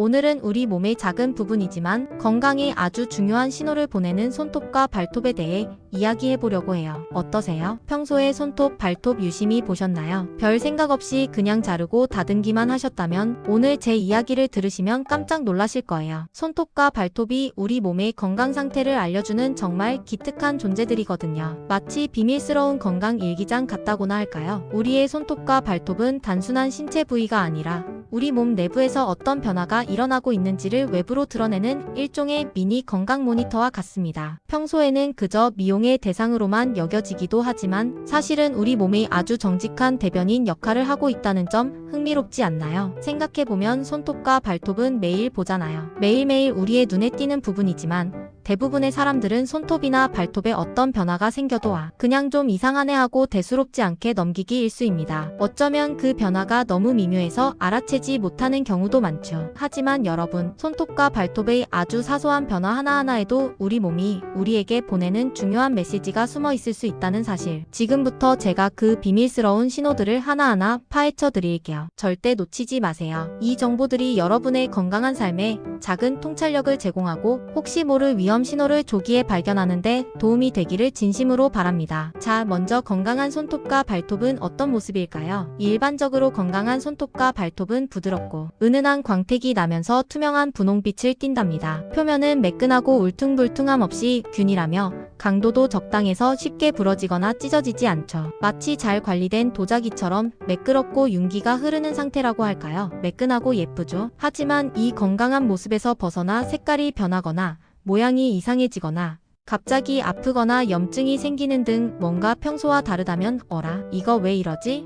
오늘은 우리 몸의 작은 부분이지만 건강에 아주 중요한 신호를 보내는 손톱과 발톱에 대해 이야기해보려고 해요. 어떠세요? 평소에 손톱, 발톱 유심히 보셨나요? 별 생각 없이 그냥 자르고 다듬기만 하셨다면 오늘 제 이야기를 들으시면 깜짝 놀라실 거예요. 손톱과 발톱이 우리 몸의 건강 상태를 알려주는 정말 기특한 존재들이거든요. 마치 비밀스러운 건강 일기장 같다고나 할까요? 우리의 손톱과 발톱은 단순한 신체 부위가 아니라 우리 몸 내부에서 어떤 변화가 일어나고 있는지를 외부로 드러내는 일종의 미니 건강 모니터와 같습니다. 평소에는 그저 미용의 대상으로만 여겨지기도 하지만 사실은 우리 몸의 아주 정직한 대변인 역할을 하고 있다는 점 흥미롭지 않나요? 생각해보면 손톱과 발톱은 매일 보잖아요. 매일매일 우리의 눈에 띄는 부분이지만 대부분의 사람들은 손톱이나 발톱에 어떤 변화가 생겨도 그냥 좀 이상하네 하고 대수롭지 않게 넘기기 일쑤입니다. 어쩌면 그 변화가 너무 미묘해서 알아채지 못하는 경우도 많죠. 하지만 여러분, 손톱과 발톱의 아주 사소한 변화 하나하나에도 우리 몸이 우리에게 보내는 중요한 메시지가 숨어 있을 수 있다는 사실. 지금부터 제가 그 비밀스러운 신호들을 하나하나 파헤쳐 드릴게요. 절대 놓치지 마세요. 이 정보들이 여러분의 건강한 삶에 작은 통찰력을 제공하고 혹시 모를 위험 신호를 조기에 발견하는데 도움이 되기를 진심으로 바랍니다. 자, 먼저 건강한 손톱과 발톱은 어떤 모습일까요? 일반적으로 건강한 손톱과 발톱은 부드럽고 은은한 광택이 나면서 투명한 분홍빛을 띈답니다. 표면은 매끈하고 울퉁불퉁함 없이 균일하며 강도도 적당해서 쉽게 부러지거나 찢어지지 않죠. 마치 잘 관리된 도자기처럼 매끄럽고 윤기가 흐르는 상태라고 할까요? 매끈하고 예쁘죠. 하지만 이 건강한 모습에서 벗어나 색깔이 변하거나 모양이 이상해지거나 갑자기 아프거나 염증이 생기는 등 뭔가 평소와 다르다면 어라, 이거 왜 이러지?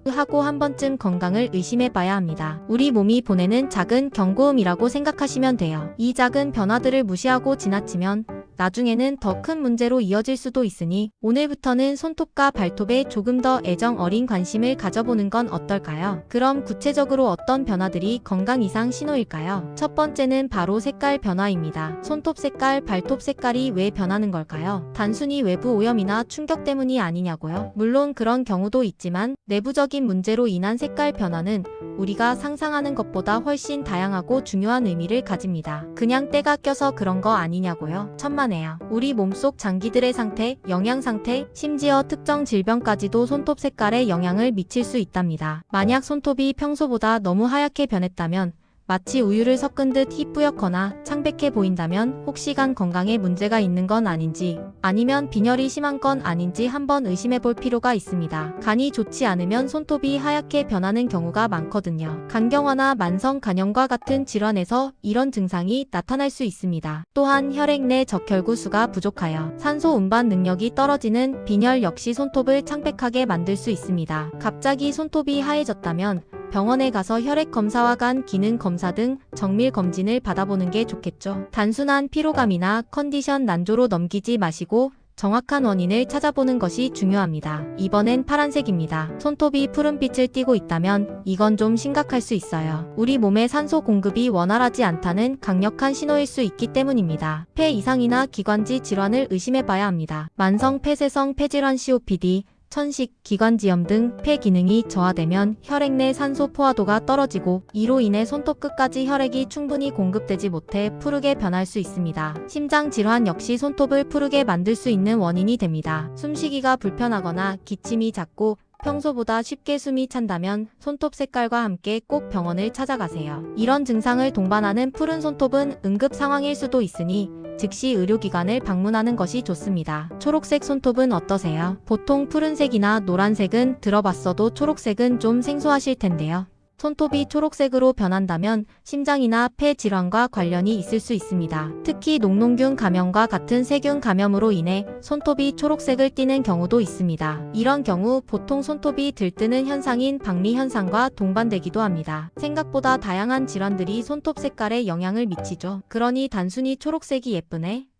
하고 한 번쯤 건강을 의심해봐야 합니다. 우리 몸이 보내는 작은 경고음이라고 생각하시면 돼요. 이 작은 변화들을 무시하고 지나치면 나중에는 더 큰 문제로 이어질 수도 있으니 오늘부터는 손톱과 발톱에 조금 더 애정 어린 관심을 가져보는 건 어떨까요? 그럼 구체적으로 어떤 변화들이 건강 이상 신호일까요? 첫 번째는 바로 색깔 변화입니다. 손톱 색깔, 발톱 색깔이 왜 변하는 걸까요? 단순히 외부 오염이나 충격 때문이 아니냐고요? 물론 그런 경우도 있지만 내부적인 문제로 인한 색깔 변화는 우리가 상상하는 것보다 훨씬 다양하고 중요한 의미를 가집니다. 그냥 때가 껴서 그런 거 아니냐고요? 천만에요. 우리 몸속 장기들의 상태, 영양 상태, 심지어 특정 질병까지도 손톱 색깔에 영향을 미칠 수 있답니다. 만약 손톱이 평소보다 너무 하얗게 변했다면 마치 우유를 섞은 듯 희뿌옇거나 창백해 보인다면 혹시 간 건강에 문제가 있는 건 아닌지 아니면 빈혈이 심한 건 아닌지 한번 의심해 볼 필요가 있습니다. 간이 좋지 않으면 손톱이 하얗게 변하는 경우가 많거든요. 간경화나 만성 간염과 같은 질환에서 이런 증상이 나타날 수 있습니다. 또한 혈액 내 적혈구 수가 부족하여 산소 운반 능력이 떨어지는 빈혈 역시 손톱을 창백하게 만들 수 있습니다. 갑자기 손톱이 하얘졌다면 병원에 가서 혈액 검사와 간 기능 검사 등 정밀 검진을 받아보는 게 좋겠죠. 단순한 피로감이나 컨디션 난조로 넘기지 마시고 정확한 원인을 찾아보는 것이 중요합니다. 이번엔 파란색입니다. 손톱이 푸른빛을 띠고 있다면 이건 좀 심각할 수 있어요. 우리 몸의 산소 공급이 원활하지 않다는 강력한 신호일 수 있기 때문입니다. 폐 이상이나 기관지 질환을 의심해봐야 합니다. 만성 폐쇄성 폐질환 COPD, 천식, 기관지염 등 폐 기능이 저하되면 혈액 내 산소 포화도가 떨어지고 이로 인해 손톱 끝까지 혈액이 충분히 공급되지 못해 푸르게 변할 수 있습니다. 심장 질환 역시 손톱을 푸르게 만들 수 있는 원인이 됩니다. 숨쉬기가 불편하거나 기침이 잦고 평소보다 쉽게 숨이 찬다면 손톱 색깔과 함께 꼭 병원을 찾아가세요. 이런 증상을 동반하는 푸른 손톱은 응급 상황일 수도 있으니 즉시 의료기관을 방문하는 것이 좋습니다. 초록색 손톱은 어떠세요? 보통 푸른색이나 노란색은 들어봤어도 초록색은 좀 생소하실 텐데요. 손톱이 초록색으로 변한다면 심장이나 폐 질환과 관련이 있을 수 있습니다. 특히 녹농균 감염과 같은 세균 감염으로 인해 손톱이 초록색을 띠는 경우도 있습니다. 이런 경우 보통 손톱이 들뜨는 현상인 박리 현상과 동반되기도 합니다. 생각보다 다양한 질환들이 손톱 색깔에 영향을 미치죠. 그러니 단순히 초록색이 예쁘네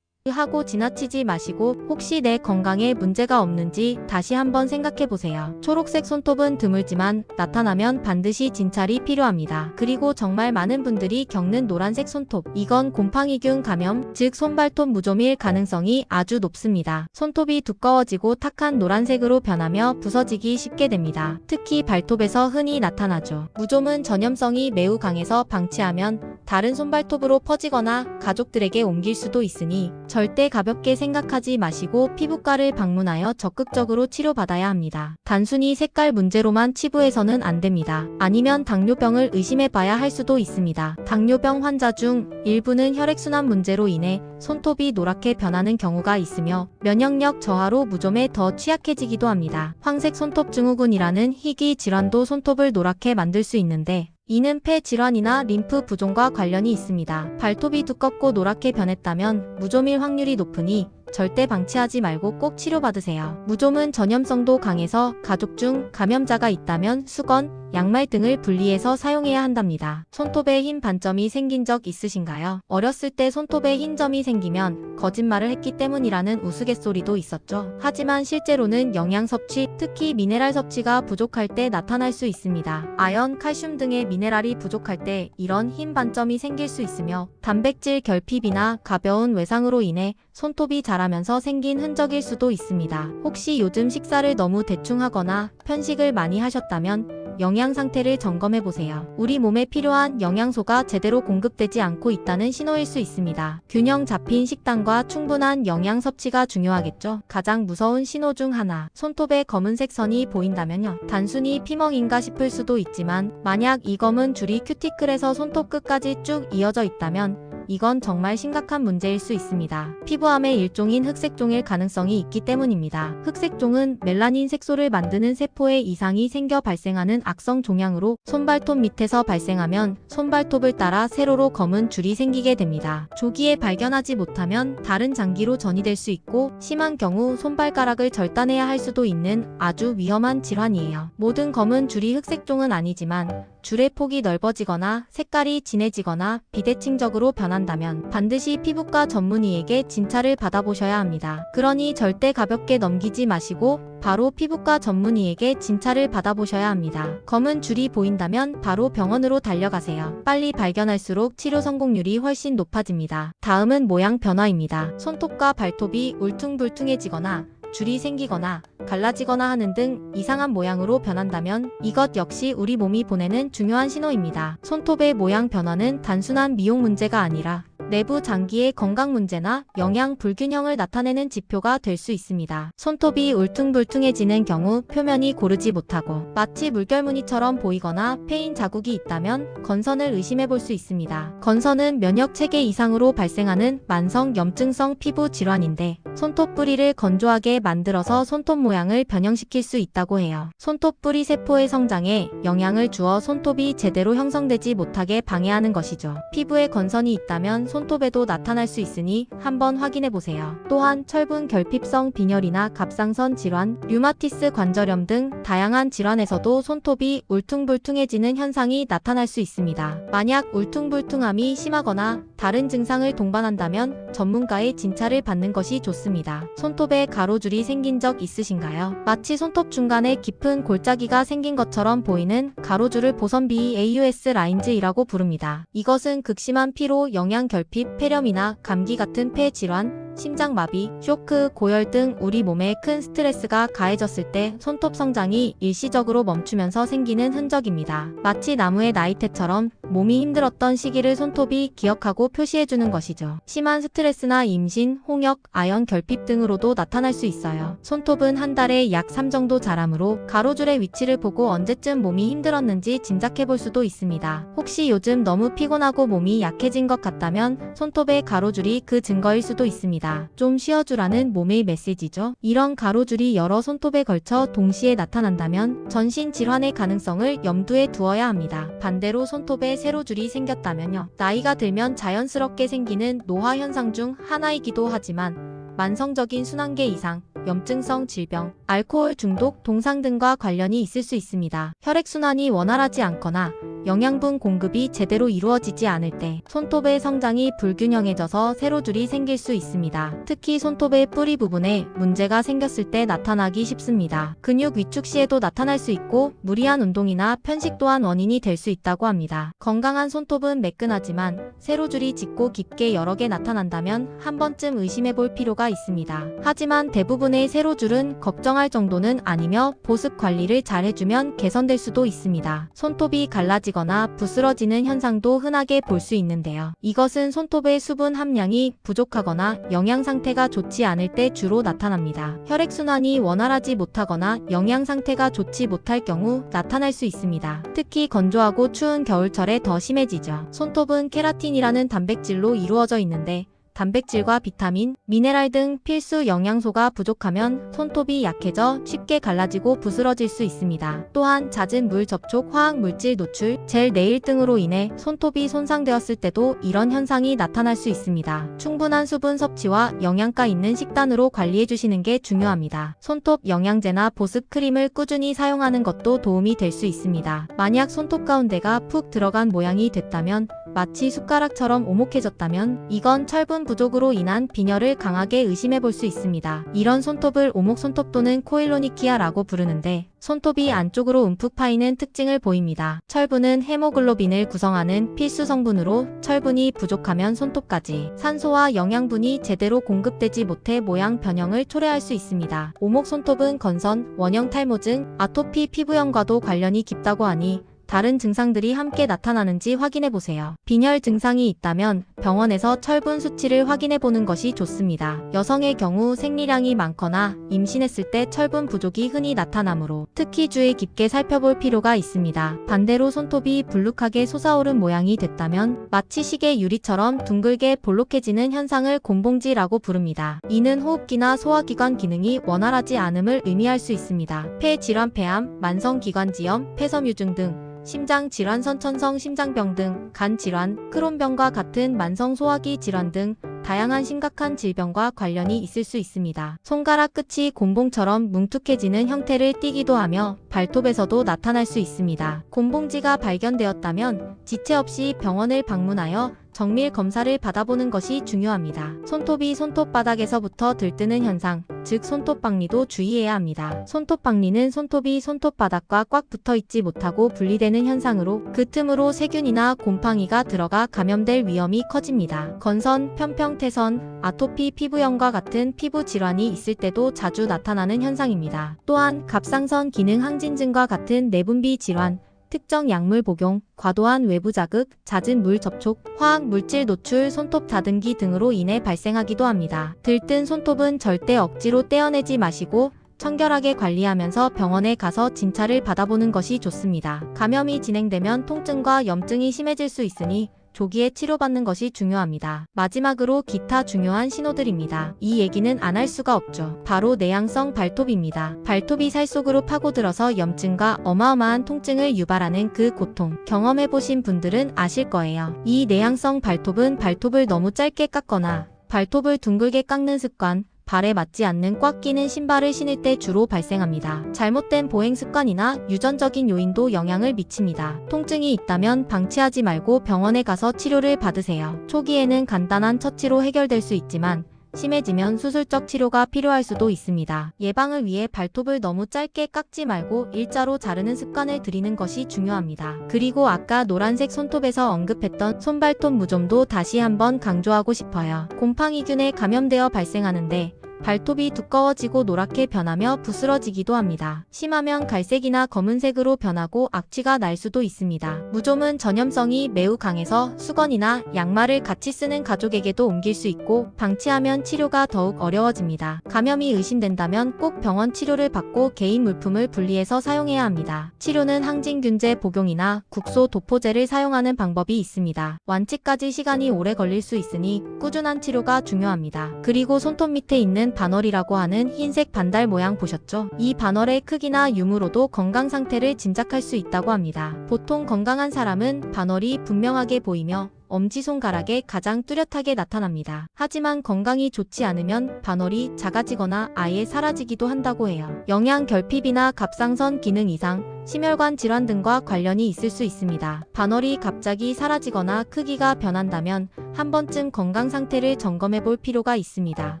하고 지나치지 마시고 혹시 내 건강에 문제가 없는지 다시 한번 생각해보세요. 초록색 손톱은 드물지만 나타나면 반드시 진찰이 필요합니다. 그리고 정말 많은 분들이 겪는 노란색 손톱, 이건 곰팡이균 감염, 즉 손발톱 무좀일 가능성이 아주 높습니다. 손톱이 두꺼워지고 탁한 노란색으로 변하며 부서지기 쉽게 됩니다. 특히 발톱에서 흔히 나타나죠. 무좀은 전염성이 매우 강해서 방치하면 다른 손발톱으로 퍼지거나 가족들에게 옮길 수도 있으니 절대 가볍게 생각하지 마시고 피부과를 방문하여 적극적으로 치료받아야 합니다. 단순히 색깔 문제로만 치부해서는 안 됩니다. 아니면 당뇨병을 의심해봐야 할 수도 있습니다. 당뇨병 환자 중 일부는 혈액순환 문제로 인해 손톱이 노랗게 변하는 경우가 있으며 면역력 저하로 무좀에 더 취약해지기도 합니다. 황색 손톱 증후군이라는 희귀 질환도 손톱을 노랗게 만들 수 있는데 이는 폐 질환이나 림프 부종과 관련이 있습니다. 발톱이 두껍고 노랗게 변했다면 무좀일 확률이 높으니 절대 방치하지 말고 꼭 치료받으세요. 무좀은 전염성도 강해서 가족 중 감염자가 있다면 수건, 양말 등을 분리해서 사용해야 한답니다. 손톱에 흰 반점이 생긴 적 있으신가요? 어렸을 때 손톱에 흰 점이 생기면 거짓말을 했기 때문이라는 우스갯소리도 있었죠. 하지만 실제로는 영양 섭취, 특히 미네랄 섭취가 부족할 때 나타날 수 있습니다. 아연, 칼슘 등의 미네랄이 부족할 때 이런 흰 반점이 생길 수 있으며 단백질 결핍이나 가벼운 외상으로 인해 손톱이 자라면서 생긴 흔적일 수도 있습니다. 혹시 요즘 식사를 너무 대충 하거나 편식을 많이 하셨다면 영양 상태를 점검해 보세요. 우리 몸에 필요한 영양소가 제대로 공급되지 않고 있다는 신호일 수 있습니다. 균형 잡힌 식단과 충분한 영양 섭취가 중요하겠죠. 가장 무서운 신호 중 하나, 손톱에 검은색 선이 보인다면요. 단순히 피멍인가 싶을 수도 있지만 만약 이 검은 줄이 큐티클에서 손톱 끝까지 쭉 이어져 있다면 이건 정말 심각한 문제일 수 있습니다. 피부암의 일종인 흑색종일 가능성이 있기 때문입니다. 흑색종은 멜라닌 색소를 만드는 세포에 이상이 생겨 발생하는 악성 종양으로 손발톱 밑에서 발생하면 손발톱을 따라 세로로 검은 줄이 생기게 됩니다. 조기에 발견하지 못하면 다른 장기로 전이될 수 있고 심한 경우 손발가락을 절단해야 할 수도 있는 아주 위험한 질환이에요. 모든 검은 줄이 흑색종은 아니지만 줄의 폭이 넓어지거나 색깔이 진해지거나 비대칭적으로 변한다면 반드시 피부과 전문의에게 진찰을 받아보셔야 합니다. 그러니 절대 가볍게 넘기지 마시고 바로 피부과 전문의에게 진찰을 받아보셔야 합니다. 검은 줄이 보인다면 바로 병원으로 달려가세요. 빨리 발견할수록 치료 성공률이 훨씬 높아집니다. 다음은 모양 변화입니다. 손톱과 발톱이 울퉁불퉁해지거나 줄이 생기거나 갈라지거나 하는 등 이상한 모양으로 변한다면 이것 역시 우리 몸이 보내는 중요한 신호입니다. 손톱의 모양 변화는 단순한 미용 문제가 아니라 내부 장기의 건강 문제나 영양 불균형을 나타내는 지표가 될 수 있습니다. 손톱이 울퉁불퉁해지는 경우 표면이 고르지 못하고 마치 물결무늬처럼 보이거나 패인 자국이 있다면 건선을 의심해 볼 수 있습니다. 건선은 면역 체계 이상으로 발생하는 만성 염증성 피부 질환인데 손톱 뿌리를 건조하게 만들어서 손톱 모양을 변형시킬 수 있다고 해요. 손톱 뿌리 세포의 성장에 영향을 주어 손톱이 제대로 형성되지 못하게 방해하는 것이죠. 피부에 건선이 있다면 손톱에도 나타날 수 있으니 한번 확인해 보세요. 또한 철분 결핍성 빈혈이나 갑상선 질환, 류마티스 관절염 등 다양한 질환에서도 손톱이 울퉁불퉁해지는 현상이 나타날 수 있습니다. 만약 울퉁불퉁함이 심하거나 다른 증상을 동반한다면 전문가의 진찰을 받는 것이 좋습니다. 손톱에 가로줄이 생긴 적 있으신가요? 마치 손톱 중간에 깊은 골짜기가 생긴 것처럼 보이는 가로줄을 보선비 AUS 라인즈이라고 부릅니다. 이것은 극심한 피로, 영양 결핍, 폐렴이나 감기 같은 폐 질환, 심장마비, 쇼크, 고열 등 우리 몸에 큰 스트레스가 가해졌을 때 손톱 성장이 일시적으로 멈추면서 생기는 흔적입니다. 마치 나무의 나이테처럼 몸이 힘들었던 시기를 손톱이 기억하고 표시해주는 것이죠. 심한 스트레스나 임신, 홍역, 아연 결핍 등으로도 나타날 수 있어요. 손톱은 한 달에 약 3 정도 자라므로 가로줄의 위치를 보고 언제쯤 몸이 힘들었는지 짐작해볼 수도 있습니다. 혹시 요즘 너무 피곤하고 몸이 약해진 것 같다면 손톱의 가로줄이 그 증거일 수도 있습니다. 좀 쉬어주라는 몸의 메시지죠. 이런 가로줄이 여러 손톱에 걸쳐 동시에 나타난다면 전신 질환의 가능성을 염두에 두어야 합니다. 반대로 손톱에 세로줄이 생겼다면요. 나이가 들면 자연스럽게 생기는 노화 현상 중 하나이기도 하지만 만성적인 순환계 이상, 염증성 질병, 알코올 중독, 동상 등과 관련이 있을 수 있습니다. 혈액순환이 원활하지 않거나 영양분 공급이 제대로 이루어지지 않을 때 손톱의 성장이 불균형해져서 세로줄이 생길 수 있습니다. 특히 손톱의 뿌리 부분에 문제가 생겼을 때 나타나기 쉽습니다. 근육 위축 시에도 나타날 수 있고 무리한 운동이나 편식 또한 원인이 될 수 있다고 합니다. 건강한 손톱은 매끈하지만 세로줄이 짙고 깊게 여러 개 나타난다면 한 번쯤 의심해 볼 필요가 있습니다. 하지만 대부분의 때문에 세로 줄은 걱정할 정도는 아니며 보습 관리를 잘 해주면 개선될 수도 있습니다. 손톱이 갈라지거나 부스러지는 현상도 흔하게 볼 수 있는데요. 이것은 손톱의 수분 함량이 부족하거나 영양 상태가 좋지 않을 때 주로 나타납니다. 혈액순환이 원활하지 못하거나 영양 상태가 좋지 못할 경우 나타날 수 있습니다. 특히 건조하고 추운 겨울철에 더 심해지죠. 손톱은 케라틴이라는 단백질로 이루어져 있는데 단백질과 비타민, 미네랄 등 필수 영양소가 부족하면 손톱이 약해져 쉽게 갈라지고 부스러질 수 있습니다. 또한 잦은 물 접촉, 화학 물질 노출, 젤 네일 등으로 인해 손톱이 손상되었을 때도 이런 현상이 나타날 수 있습니다. 충분한 수분 섭취와 영양가 있는 식단으로 관리해 주시는 게 중요합니다. 손톱 영양제나 보습 크림을 꾸준히 사용하는 것도 도움이 될 수 있습니다. 만약 손톱 가운데가 푹 들어간 모양이 됐다면, 마치 숟가락처럼 오목해졌다면 이건 철분 부족으로 인한 빈혈을 강하게 의심해 볼 수 있습니다. 이런 손톱을 오목 손톱 또는 코일로니키아라고 부르는데 손톱이 안쪽으로 움푹 파이는 특징을 보입니다. 철분은 헤모글로빈을 구성하는 필수 성분으로 철분이 부족하면 손톱까지 산소와 영양분이 제대로 공급되지 못해 모양 변형을 초래할 수 있습니다. 오목 손톱은 건선, 원형 탈모증, 아토피 피부염과도 관련이 깊다고 하니 다른 증상들이 함께 나타나는지 확인해보세요. 빈혈 증상이 있다면 병원에서 철분 수치를 확인해보는 것이 좋습니다. 여성의 경우 생리량이 많거나 임신했을 때 철분 부족이 흔히 나타나므로 특히 주의 깊게 살펴볼 필요가 있습니다. 반대로 손톱이 불룩하게 솟아오른 모양이 됐다면 마치 시계 유리처럼 둥글게 볼록해지는 현상을 곤봉지라고 부릅니다. 이는 호흡기나 소화기관 기능이 원활하지 않음을 의미할 수 있습니다. 폐질환, 폐암, 만성기관지염, 폐섬유증 등 심장질환, 선천성 심장병 등 간질환, 크론병과 같은 만성소화기 질환 등 다양한 심각한 질병과 관련이 있을 수 있습니다. 손가락 끝이 곤봉처럼 뭉툭해지는 형태를 띠기도 하며 발톱에서도 나타날 수 있습니다. 곤봉지가 발견되었다면 지체 없이 병원을 방문하여 정밀 검사를 받아보는 것이 중요합니다. 손톱이 손톱바닥에서부터 들뜨는 현상, 즉 손톱박리도 주의해야 합니다. 손톱박리는 손톱이 손톱바닥과 꽉 붙어있지 못하고 분리되는 현상으로 그 틈으로 세균이나 곰팡이가 들어가 감염될 위험이 커집니다. 건선, 편평태선, 아토피 피부염과 같은 피부 질환이 있을 때도 자주 나타나는 현상입니다. 또한 갑상선 기능 항진증과 같은 내분비 질환, 특정 약물 복용, 과도한 외부 자극, 잦은 물 접촉, 화학 물질 노출, 손톱 다듬기 등으로 인해 발생하기도 합니다. 들뜬 손톱은 절대 억지로 떼어내지 마시고 청결하게 관리하면서 병원에 가서 진찰을 받아보는 것이 좋습니다. 감염이 진행되면 통증과 염증이 심해질 수 있으니 조기에 치료받는 것이 중요합니다. 마지막으로 기타 중요한 신호들입니다. 이 얘기는 안 할 수가 없죠. 바로 내향성 발톱입니다. 발톱이 살 속으로 파고들어서 염증과 어마어마한 통증을 유발하는 그 고통, 경험해보신 분들은 아실 거예요. 이 내향성 발톱은 발톱을 너무 짧게 깎거나 발톱을 둥글게 깎는 습관, 발에 맞지 않는 꽉 끼는 신발을 신을 때 주로 발생합니다. 잘못된 보행 습관이나 유전적인 요인도 영향을 미칩니다. 통증이 있다면 방치하지 말고 병원에 가서 치료를 받으세요. 초기에는 간단한 처치로 해결될 수 있지만 심해지면 수술적 치료가 필요할 수도 있습니다. 예방을 위해 발톱을 너무 짧게 깎지 말고 일자로 자르는 습관을 들이는 것이 중요합니다. 그리고 아까 노란색 손톱에서 언급했던 손발톱 무좀도 다시 한번 강조하고 싶어요. 곰팡이균에 감염되어 발생하는데 발톱이 두꺼워지고 노랗게 변하며 부스러지기도 합니다. 심하면 갈색이나 검은색으로 변하고 악취가 날 수도 있습니다. 무좀은 전염성이 매우 강해서 수건이나 양말을 같이 쓰는 가족에게도 옮길 수 있고 방치하면 치료가 더욱 어려워집니다. 감염이 의심된다면 꼭 병원 치료를 받고 개인 물품을 분리해서 사용해야 합니다. 치료는 항진균제 복용이나 국소 도포제를 사용하는 방법이 있습니다. 완치까지 시간이 오래 걸릴 수 있으니 꾸준한 치료가 중요합니다. 그리고 손톱 밑에 있는 반월이라고 하는 흰색 반달 모양 보셨죠? 이 반월의 크기나 유무로도 건강 상태를 짐작할 수 있다고 합니다. 보통 건강한 사람은 반월이 분명하게 보이며 엄지손가락에 가장 뚜렷하게 나타납니다. 하지만 건강이 좋지 않으면 반월이 작아지거나 아예 사라지기도 한다고 해요. 영양 결핍이나 갑상선 기능 이상, 심혈관 질환 등과 관련이 있을 수 있습니다. 반월이 갑자기 사라지거나 크기가 변한다면 한 번쯤 건강 상태를 점검해 볼 필요가 있습니다.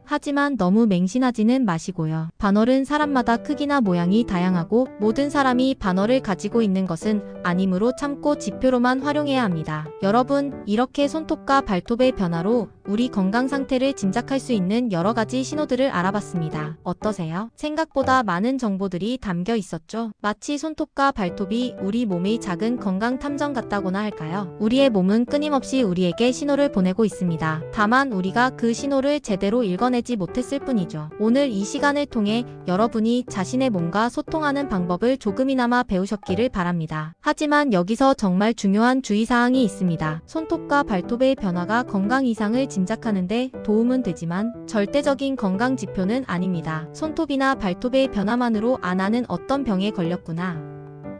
하지만 너무 맹신하지는 마시고요. 반월은 사람마다 크기나 모양이 다양하고 모든 사람이 반월을 가지고 있는 것은 아니므로 참고 지표로만 활용해야 합니다. 여러분, 이렇게 손톱과 발톱의 변화로 우리 건강 상태를 짐작할 수 있는 여러 가지 신호들을 알아봤습니다. 어떠세요? 생각보다 많은 정보들이 담겨 있었죠? 마치 손톱과 발톱이 우리 몸의 작은 건강 탐정 같다고나 할까요? 우리의 몸은 끊임없이 우리에게 신호를 보내고 있습니다. 다만 우리가 그 신호를 제대로 읽어내지 못했을 뿐이죠. 오늘 이 시간을 통해 여러분이 자신의 몸과 소통하는 방법을 조금이나마 배우셨기를 바랍니다. 하지만 여기서 정말 중요한 주의사항이 있습니다. 손톱과 발톱의 변화가 건강 이상을 짐작하는데 도움은 되지만 절대적인 건강 지표는 아닙니다. 손톱이나 발톱의 변화만으로 나는 어떤 병에 걸렸구나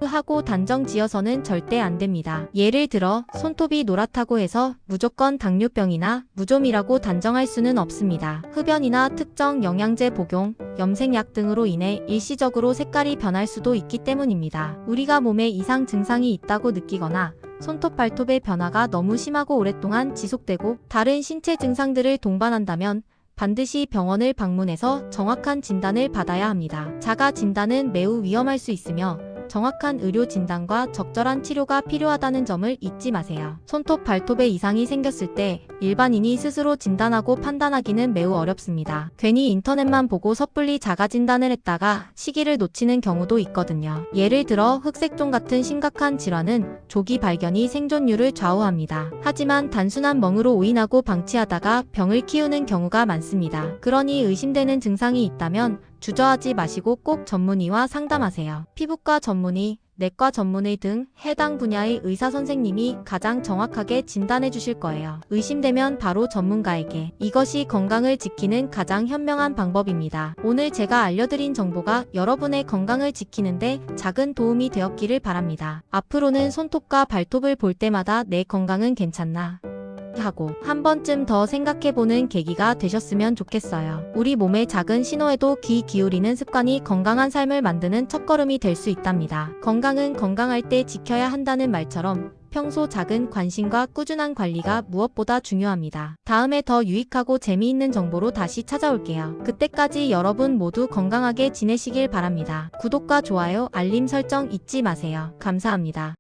하고 단정 지어서는 절대 안 됩니다. 예를 들어 손톱이 노랗다고 해서 무조건 당뇨병이나 무좀이라고 단정할 수는 없습니다. 흡연이나 특정 영양제 복용, 염색약 등으로 인해 일시적으로 색깔이 변할 수도 있기 때문입니다. 우리가 몸에 이상 증상이 있다고 느끼거나 손톱 발톱의 변화가 너무 심하고 오랫동안 지속되고 다른 신체 증상들을 동반한다면 반드시 병원을 방문해서 정확한 진단을 받아야 합니다. 자가 진단은 매우 위험할 수 있으며 정확한 의료 진단과 적절한 치료가 필요하다는 점을 잊지 마세요. 손톱 발톱에 이상이 생겼을 때 일반인이 스스로 진단하고 판단하기는 매우 어렵습니다. 괜히 인터넷만 보고 섣불리 자가 진단을 했다가 시기를 놓치는 경우도 있거든요. 예를 들어 흑색종 같은 심각한 질환은 조기 발견이 생존율을 좌우합니다. 하지만 단순한 멍으로 오인하고 방치하다가 병을 키우는 경우가 많습니다. 그러니 의심되는 증상이 있다면 주저하지 마시고 꼭 전문의와 상담하세요. 피부과 전문의, 내과 전문의 등 해당 분야의 의사 선생님이 가장 정확하게 진단해 주실 거예요. 의심되면 바로 전문가에게. 이것이 건강을 지키는 가장 현명한 방법입니다. 오늘 제가 알려드린 정보가 여러분의 건강을 지키는데 작은 도움이 되었기를 바랍니다. 앞으로는 손톱과 발톱을 볼 때마다 내 건강은 괜찮나 하고 한 번쯤 더 생각해보는 계기가 되셨으면 좋겠어요. 우리 몸의 작은 신호에도 귀 기울이는 습관이 건강한 삶을 만드는 첫걸음이 될 수 있답니다. 건강은 건강할 때 지켜야 한다는 말처럼 평소 작은 관심과 꾸준한 관리가 무엇보다 중요합니다. 다음에 더 유익하고 재미있는 정보로 다시 찾아올게요. 그때까지 여러분 모두 건강하게 지내시길 바랍니다. 구독과 좋아요, 알림 설정 잊지 마세요. 감사합니다.